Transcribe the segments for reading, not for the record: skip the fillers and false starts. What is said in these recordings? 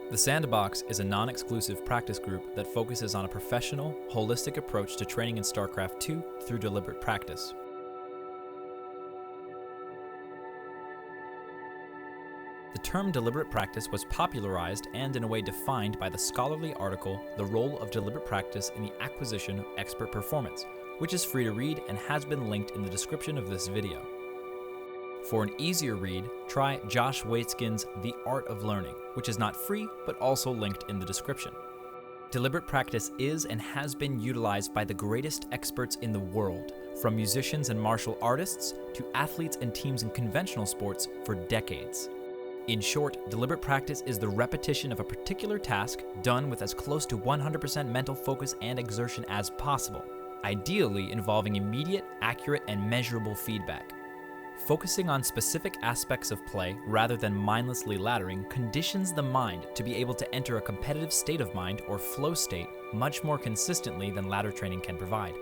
The Sandbox is a non-exclusive practice group that focuses on a professional, holistic approach to training in StarCraft 2 through deliberate practice. The term deliberate practice was popularized and in a way defined by the scholarly article The Role of Deliberate Practice in the Acquisition of Expert Performance, which is free to read and has been linked in the description of this video. For an easier read, try Josh Waitzkin's The Art of Learning, which is not free but also linked in the description. Deliberate practice is and has been utilized by the greatest experts in the world, from musicians and martial artists to athletes and teams in conventional sports for decades. In short, deliberate practice is the repetition of a particular task done with as close to 100% mental focus and exertion as possible, ideally involving immediate, accurate, and measurable feedback. Focusing on specific aspects of play rather than mindlessly laddering conditions the mind to be able to enter a competitive state of mind or flow state much more consistently than ladder training can provide.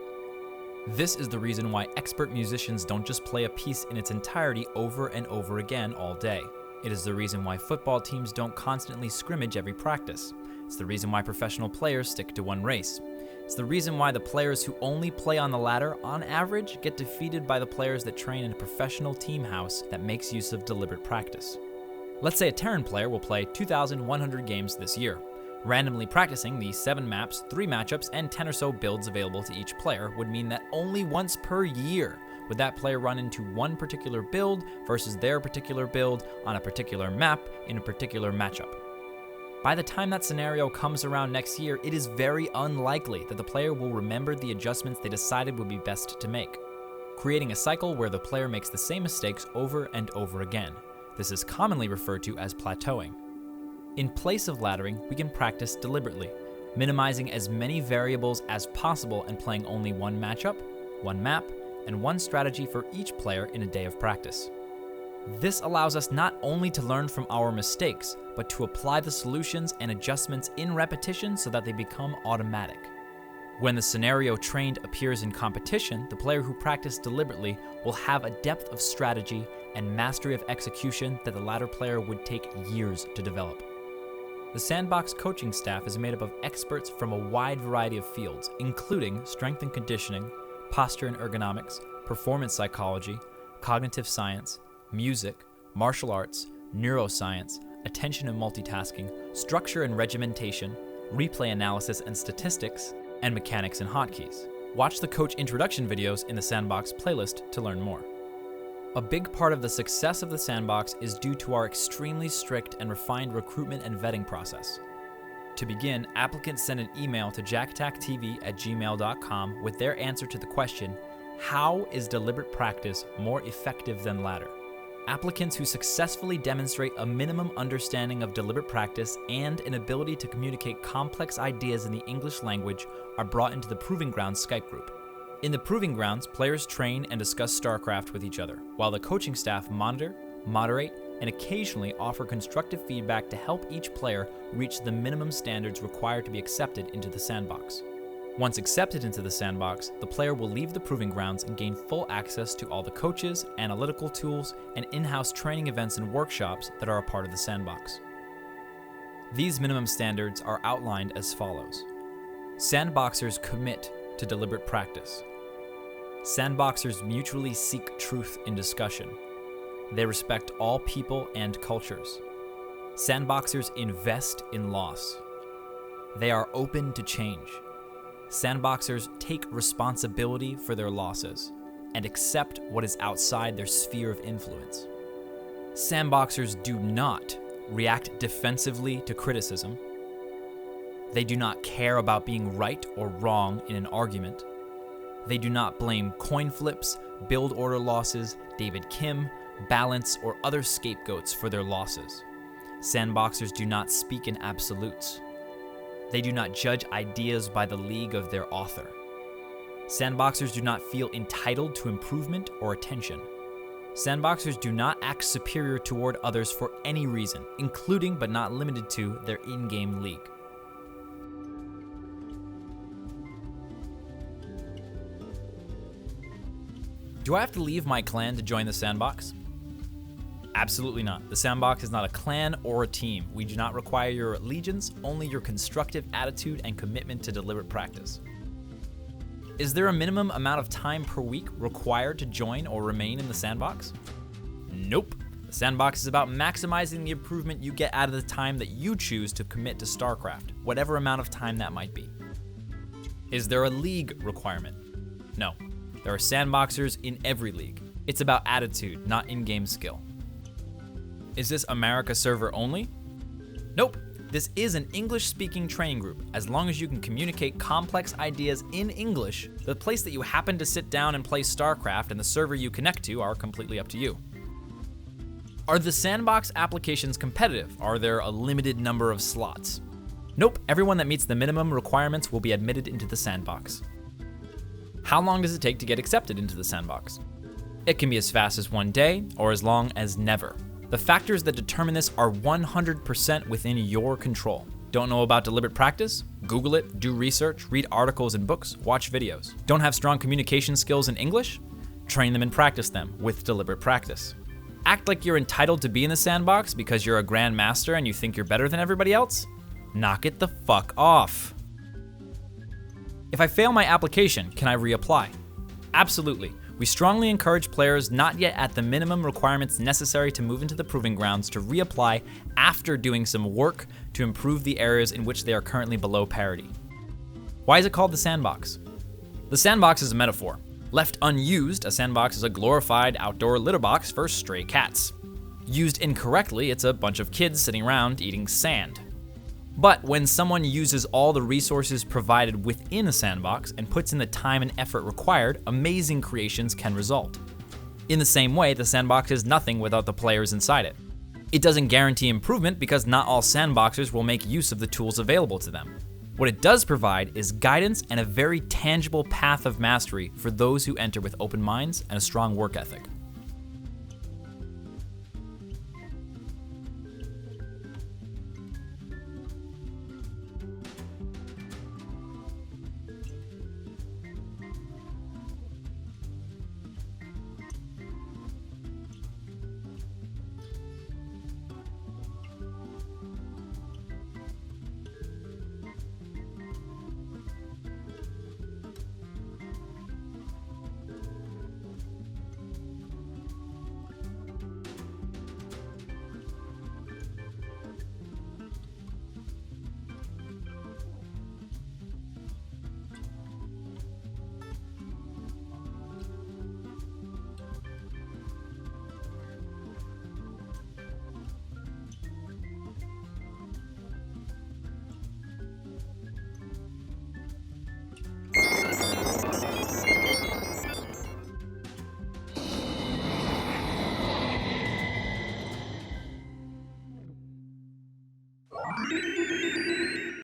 This is the reason why expert musicians don't just play a piece in its entirety over and over again all day. It is the reason why football teams don't constantly scrimmage every practice. It's the reason why professional players stick to one race. It's the reason why the players who only play on the ladder, on average, get defeated by the players that train in a professional team house that makes use of deliberate practice. Let's say a Terran player will play 2,100 games this year. Randomly practicing the 7 maps, 3 matchups, and 10 or so builds available to each player would mean that only once per year would that player run into one particular build versus their particular build on a particular map in a particular matchup. By the time that scenario comes around next year, it is very unlikely that the player will remember the adjustments they decided would be best to make, creating a cycle where the player makes the same mistakes over and over again. This is commonly referred to as plateauing. In place of laddering, we can practice deliberately, minimizing as many variables as possible and playing only one matchup, one map, and one strategy for each player in a day of practice. This allows us not only to learn from our mistakes, but to apply the solutions and adjustments in repetition so that they become automatic. When the scenario trained appears in competition, the player who practiced deliberately will have a depth of strategy and mastery of execution that the latter player would take years to develop. The Sandbox coaching staff is made up of experts from a wide variety of fields, including strength and conditioning, posture and ergonomics, performance psychology, cognitive science, music, martial arts, neuroscience, attention and multitasking, structure and regimentation, replay analysis and statistics, and mechanics and hotkeys. Watch the coach introduction videos in the Sandbox playlist to learn more. A big part of the success of the Sandbox is due to our extremely strict and refined recruitment and vetting process. To begin, applicants send an email to JaKaTaKtv@gmail.com with their answer to the question, how is deliberate practice more effective than ladder? Applicants who successfully demonstrate a minimum understanding of deliberate practice and an ability to communicate complex ideas in the English language are brought into the Proving Grounds Skype group. In the Proving Grounds, players train and discuss StarCraft with each other, while the coaching staff monitor, moderate, and occasionally offer constructive feedback to help each player reach the minimum standards required to be accepted into the Sandbox. Once accepted into the Sandbox, the player will leave the Proving Grounds and gain full access to all the coaches, analytical tools, and in-house training events and workshops that are a part of the Sandbox. These minimum standards are outlined as follows. Sandboxers commit to deliberate practice. Sandboxers mutually seek truth in discussion. They respect all people and cultures. Sandboxers invest in loss. They are open to change. Sandboxers take responsibility for their losses and accept what is outside their sphere of influence. Sandboxers do not react defensively to criticism. They do not care about being right or wrong in an argument. They do not blame coin flips, build order losses, David Kim, balance, or other scapegoats for their losses. Sandboxers do not speak in absolutes. They do not judge ideas by the league of their author. Sandboxers do not feel entitled to improvement or attention. Sandboxers do not act superior toward others for any reason, including but not limited to their in-game league. Do I have to leave my clan to join the Sandbox? Absolutely not. The Sandbox is not a clan or a team. We do not require your allegiance, only your constructive attitude and commitment to deliberate practice. Is there a minimum amount of time per week required to join or remain in the Sandbox? Nope. The Sandbox is about maximizing the improvement you get out of the time that you choose to commit to StarCraft, whatever amount of time that might be. Is there a league requirement? No. There are Sandboxers in every league. It's about attitude, not in-game skill. Is this America server only? Nope. This is an English-speaking training group. As long as you can communicate complex ideas in English, the place that you happen to sit down and play StarCraft and the server you connect to are completely up to you. Are the Sandbox applications competitive? Are there a limited number of slots? Nope. Everyone that meets the minimum requirements will be admitted into the Sandbox. How long does it take to get accepted into the Sandbox? It can be as fast as 1 day or as long as never. The factors that determine this are 100% within your control. Don't know about deliberate practice? Google it, do research, read articles and books, watch videos. Don't have strong communication skills in English? Train them and practice them with deliberate practice. Act like you're entitled to be in the Sandbox because you're a grandmaster and you think you're better than everybody else? Knock it the fuck off. If I fail my application, can I reapply? Absolutely. We strongly encourage players not yet at the minimum requirements necessary to move into the Proving Grounds to reapply after doing some work to improve the areas in which they are currently below parity. Why is it called the Sandbox? The Sandbox is a metaphor. Left unused, a sandbox is a glorified outdoor litter box for stray cats. Used incorrectly, it's a bunch of kids sitting around eating sand. But when someone uses all the resources provided within a sandbox and puts in the time and effort required, amazing creations can result. In the same way, the sandbox is nothing without the players inside it. It doesn't guarantee improvement because not all sandboxers will make use of the tools available to them. What it does provide is guidance and a very tangible path of mastery for those who enter with open minds and a strong work ethic.